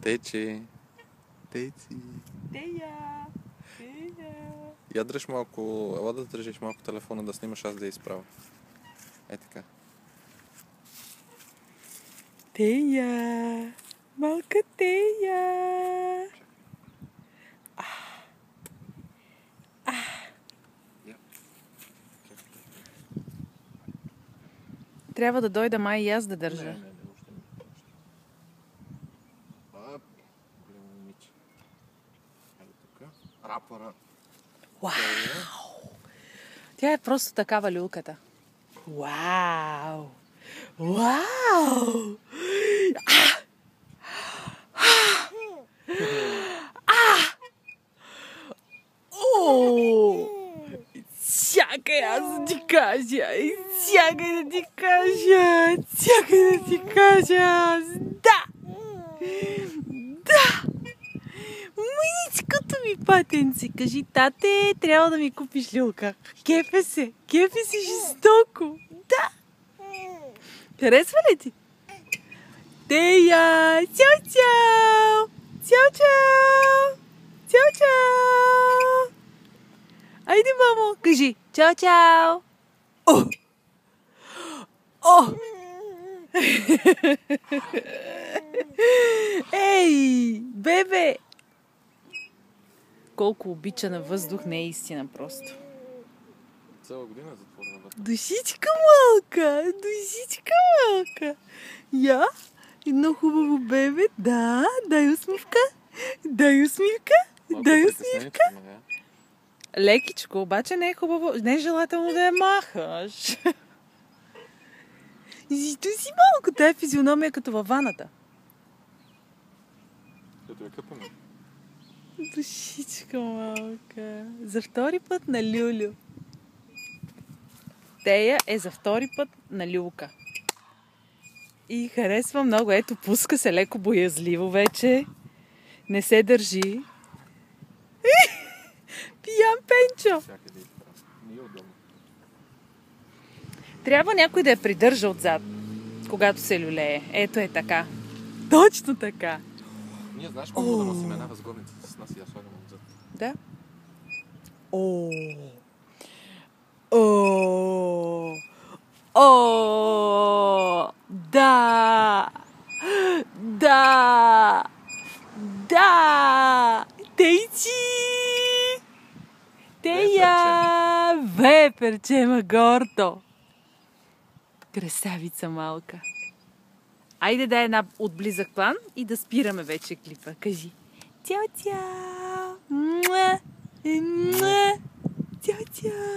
Течи. Теци. Тея. Тея. Я дръж малко, ела да държиш малко телефона да снимаш, аз да я изправя. Е така. Тея. Малка Тея. Трябва да дойда май и аз да държа. Не, още не. Голямо момиче. Хайде тук. Рапъра. Вау! Тя е просто такава люлката. Вау! Вау! Чакай аз да ти кажа! Чакай да ти кажа! Чакай да ти кажа! Да! Да! Мъничкото ми патенце, кажи, тате, трябва да ми купиш люлка. Кефе се жестоко. Да! Харесва ли ти? Тея! Чао-чао! Чао-чао! Чао-чао! Айде, мамо, кажи чао-чао! О! О! Ей, бебе! Колко обича на въздух не е истина просто. Цяла година е затворена вътре. Душичка малка, душичка малка. Я? Едно хубаво бебе. Да, дай усмивка. Дай усмивка. Дай усмивка. Лекичко, обаче не е хубаво, не е желателно да я махаш. Зито си малко, тая физиономия като във ваната. Ето я къпаме. Душичка малка. За втори път на Люлю. Тея е за втори път на Люлка. И харесва много. Ето, пуска се леко боязливо вече. Не се държи. Пиян Пенчо. Всякъде изправя. Не е удобно. Трябва някой да я придържа отзад, когато се люлее. Ето е така. Точно така. Ние знаеш колко да носим една възгорница с нас и я слагаме отзад. Да. О. О. О. Да. Да. Да. Тейчи. Тея. Веперчема гордо. Красавица малка. Айде да е една отблизък план и да спираме вече клипа. Кажи. Чао, чао. Муа. Муа. Чао, чао.